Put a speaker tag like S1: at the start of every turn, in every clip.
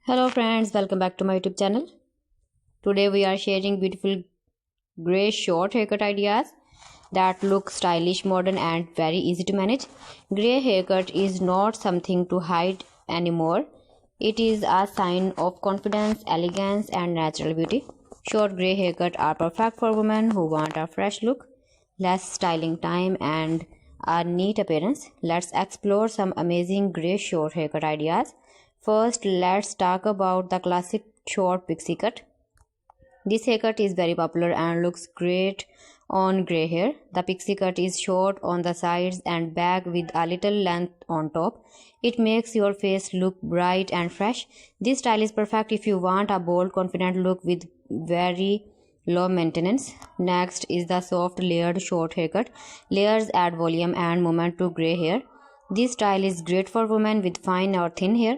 S1: Hello friends, welcome back to my YouTube channel. Today we are sharing beautiful grey short haircut ideas that look stylish, modern and very easy to manage. Grey haircut is not something to hide anymore. It is a sign of confidence, elegance and natural beauty. Short grey haircut are perfect for women who want a fresh look, less styling time and a neat appearance. Let's explore some amazing grey short haircut ideas. First, let's talk about the classic short pixie cut. This haircut is very popular and looks great on grey hair. The pixie cut is short on the sides and back with a little length on top. It makes your face look bright and fresh. This style is perfect if you want a bold, confident look with very low maintenance. Next is the soft layered short haircut. Layers add volume and movement to grey hair. This style is great for women with fine or thin hair.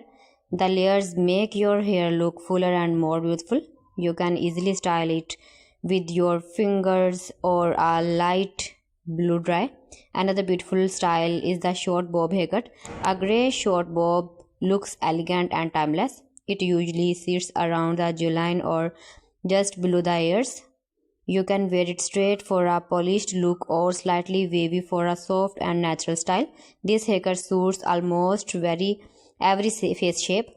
S1: The layers make your hair look fuller and more beautiful. You can easily style it with your fingers or a light blow dry. Another beautiful style is the short bob haircut. A grey short bob looks elegant and timeless. It usually sits around the jawline or just below the ears. You can wear it straight for a polished look or slightly wavy for a soft and natural style. This haircut suits almost every face shape.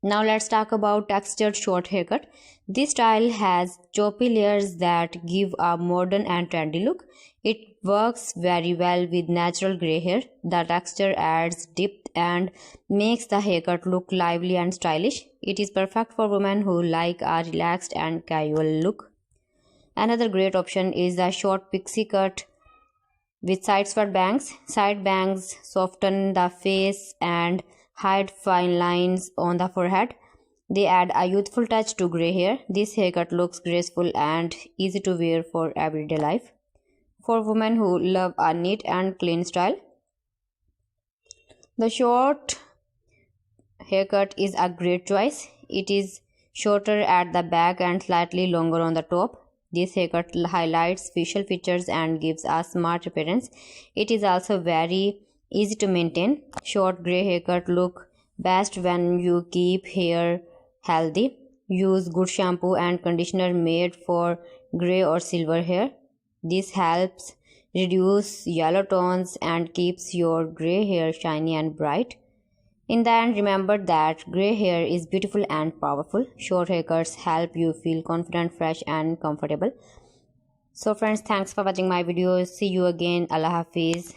S1: Now let's talk about textured short haircut. This style has choppy layers that give a modern and trendy look. It works very well with natural grey hair. The texture adds depth and makes the haircut look lively and stylish. It is perfect for women who like a relaxed and casual look. Another great option is the short pixie cut with side swept bangs. Side bangs soften the face and hide fine lines on the forehead. They add a youthful touch to grey hair. This haircut looks graceful and easy to wear for everyday life. For women who love a neat and clean style, the short haircut is a great choice. It is shorter at the back and slightly longer on the top. This haircut highlights facial features and gives a smart appearance. It is also very easy to maintain. Short grey haircut look best when you keep hair healthy. Use good shampoo and conditioner made for grey or silver hair. This helps reduce yellow tones and keeps your grey hair shiny and bright. In the end, remember that grey hair is beautiful and powerful. Short haircuts help you feel confident, fresh and comfortable. So friends, thanks for watching my video. See you again. Allah Hafiz.